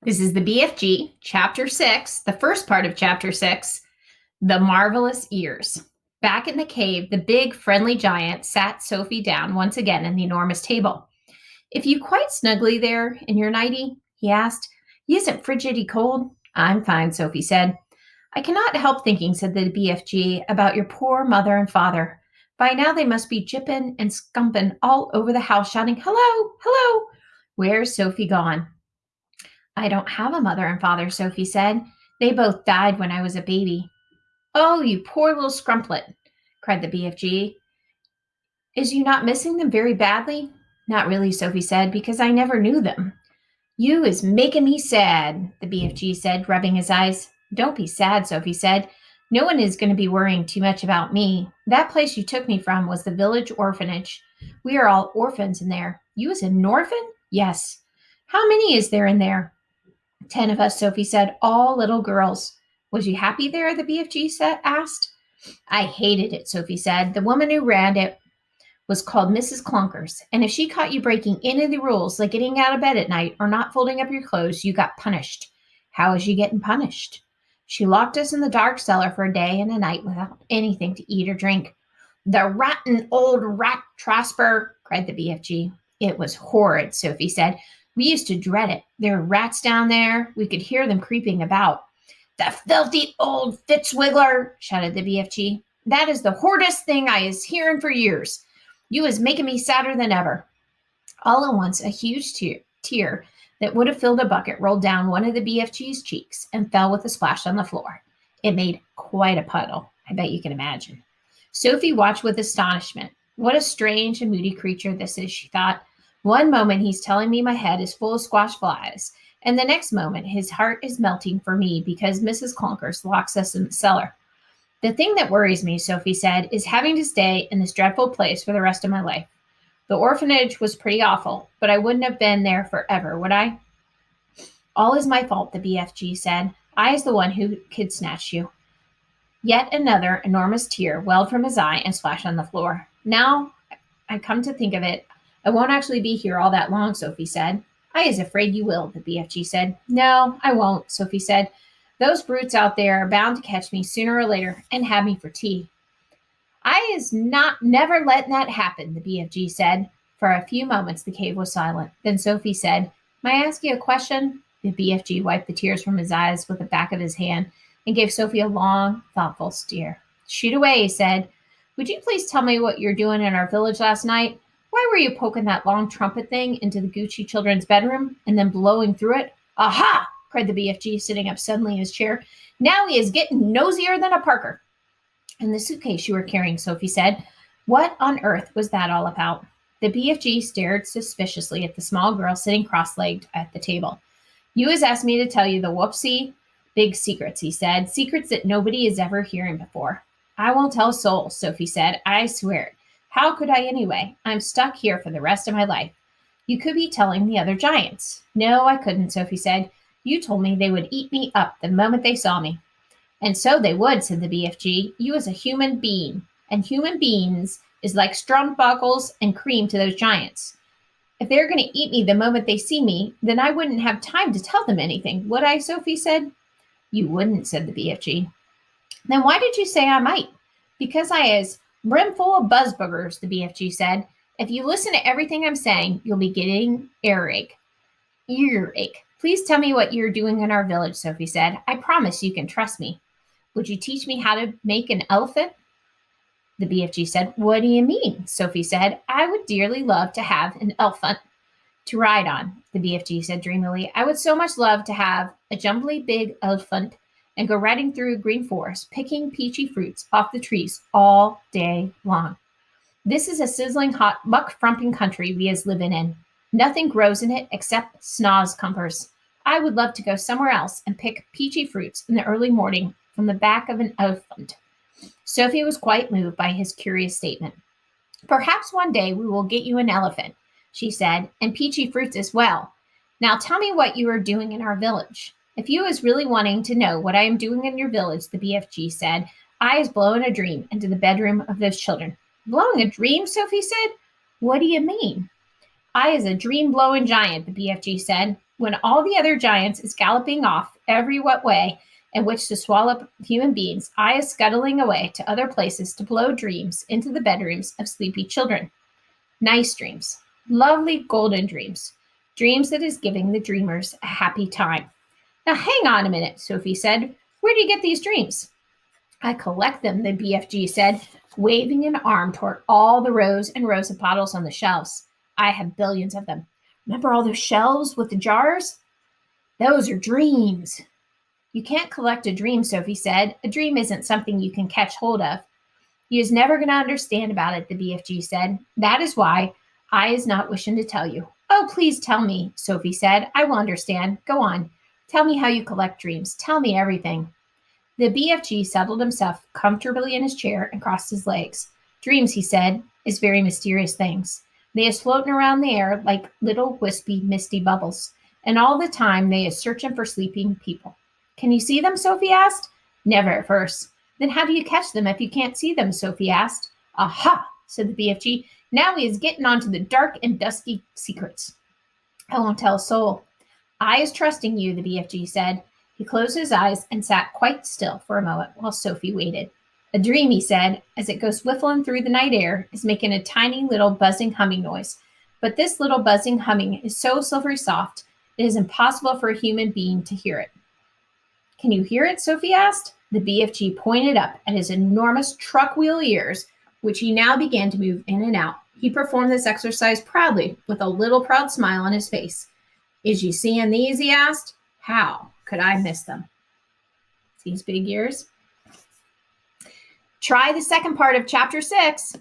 This is the BFG, Chapter 6, the first part of Chapter 6, The Marvellous Ears. Back in the cave, the big, friendly giant sat Sophie down once again at the enormous table. "If you quite snugly there in your nightie?" he asked. "You isn't frigidly cold?" "I'm fine," Sophie said. "I cannot help thinking," said the BFG, "about your poor mother and father. By now they must be jippin' and scumpin' all over the house, shouting, 'Hello, hello!' Where's Sophie gone?" "I don't have a mother and father," Sophie said. "They both died when I was a baby." "Oh, you poor little scrumplet," cried the BFG. "Is you not missing them very badly?" "Not really," Sophie said, "because I never knew them." "You is making me sad," the BFG said, rubbing his eyes. "Don't be sad," Sophie said. "No one is going to be worrying too much about me. That place you took me from was the village orphanage. We are all orphans in there." "You is an orphan?" "Yes." "How many is there in there?" 10 of us, Sophie said, all little girls. "Was you happy there?" the BFG asked. "I hated it," Sophie said. "The woman who ran it was called Mrs. Clunkers, and if she caught you breaking any of the rules, like getting out of bed at night or not folding up your clothes, you got punished." "How is you getting punished?" "She locked us in the dark cellar for a day and a night without anything to eat or drink." "The rotten old rat trasper!" cried the BFG. "It was horrid," Sophie said. "We used to dread it. There were rats down there. We could hear them creeping about." "The filthy old Fitzwiggler!" shouted the BFG. "That is the horridest thing I is hearing for years. You is making me sadder than ever." All at once, a huge tear that would have filled a bucket rolled down one of the BFG's cheeks and fell with a splash on the floor. It made quite a puddle, I bet you can imagine. Sophie watched with astonishment. "What a strange and moody creature this is," she thought. "One moment he's telling me my head is full of squash flies, and the next moment his heart is melting for me because Mrs. Clunkers locks us in the cellar." "The thing that worries me," Sophie said, "is having to stay in this dreadful place for the rest of my life. The orphanage was pretty awful, but I wouldn't have been there forever, would I?" "All is my fault," the BFG said. "I is the one who kid snatched you." Yet another enormous tear welled from his eye and splashed on the floor. "Now I come to think of it, I won't actually be here all that long," Sophie said. "I is afraid you will," the BFG said. "No, I won't," Sophie said. "Those brutes out there are bound to catch me sooner or later and have me for tea." "I is not never letting that happen," the BFG said. For a few moments the cave was silent. Then Sophie said, "May I ask you a question?" The BFG wiped the tears from his eyes with the back of his hand and gave Sophie a long, thoughtful stare. "Shoot away," he said. "Would you please tell me what you're doing in our village last night? Why were you poking that long trumpet thing into the Gucci children's bedroom and then blowing through it?" "Aha!" cried the BFG, sitting up suddenly in his chair. "Now he is getting nosier than a Parker." "And the suitcase you were carrying," Sophie said. "What on earth was that all about?" The BFG stared suspiciously at the small girl sitting cross-legged at the table. "You has asked me to tell you the whoopsie big secrets," he said. "Secrets that nobody is ever hearing before." "I won't tell a soul," Sophie said. "I swear it. How could I anyway? I'm stuck here for the rest of my life." "You could be telling the other giants." "No, I couldn't," Sophie said. "You told me they would eat me up the moment they saw me." "And so they would," said the BFG. "You is a human being, and human beings is like strumbuckles and cream to those giants. If they're going to eat me the moment they see me, then I wouldn't have time to tell them anything, would I?" Sophie said. "You wouldn't," said the BFG. "Then why did you say I might?" "Because I is brimful of buzz boogers," the BFG said. "If you listen to everything I'm saying, you'll be getting earache." "Earache. Please tell me what you're doing in our village," Sophie said. "I promise you can trust me." "Would you teach me how to make an elephant?" The BFG said. "What do you mean?" Sophie said. "I would dearly love to have an elephant to ride on," the BFG said dreamily. "I would so much love to have a jumbly big elephant and go riding through a green forest, picking peachy fruits off the trees all day long. This is a sizzling hot, muck-frumping country we is living in. Nothing grows in it except snoz-cumpers. I would love to go somewhere else and pick peachy fruits in the early morning from the back of an elephant." Sophie was quite moved by his curious statement. "Perhaps one day we will get you an elephant," she said, "and peachy fruits as well. Now tell me what you are doing in our village." "If you is really wanting to know what I am doing in your village," the BFG said, "I is blowing a dream into the bedroom of those children." "Blowing a dream?" Sophie said. "What do you mean?" "I is a dream-blowing giant," the BFG said. When all the other giants is galloping off every what way in which to swallow up human beings, I is scuttling away to other places to blow dreams into the bedrooms of sleepy children. Nice dreams, lovely golden dreams, dreams that is giving the dreamers a happy time. Now hang on a minute, Sophie said. Where do you get these dreams? I collect them, the BFG said, waving an arm toward all the rows and rows of bottles on the shelves. I have billions of them. Remember all those shelves with the jars? Those are dreams. You can't collect a dream, Sophie said. A dream isn't something you can catch hold of. You is never going to understand about it, the BFG said. That is why I is not wishing to tell you. Oh, please tell me, Sophie said. I will understand. Go on. Tell me how you collect dreams. Tell me everything. The BFG settled himself comfortably in his chair and crossed his legs. Dreams, he said, is very mysterious things. They is floating around the air like little wispy, misty bubbles. And all the time they is searching for sleeping people. Can you see them? Sophie asked. Never at first. Then how do you catch them if you can't see them? Sophie asked. Aha, said the BFG. Now he is getting onto the dark and dusky secrets. I won't tell a soul. I is trusting you, the BFG said. He closed his eyes and sat quite still for a moment while Sophie waited. A dream, he said, as it goes whiffling through the night air, is making a tiny little buzzing humming noise. But this little buzzing humming is so silvery soft, it is impossible for a human being to hear it. Can you hear it? Sophie asked. The BFG pointed up at his enormous truck wheel ears, which he now began to move in and out. He performed this exercise proudly, with a little proud smile on his face. Is you seeing these? He asked. How could I miss them? See his big ears? Try the second part of chapter 6.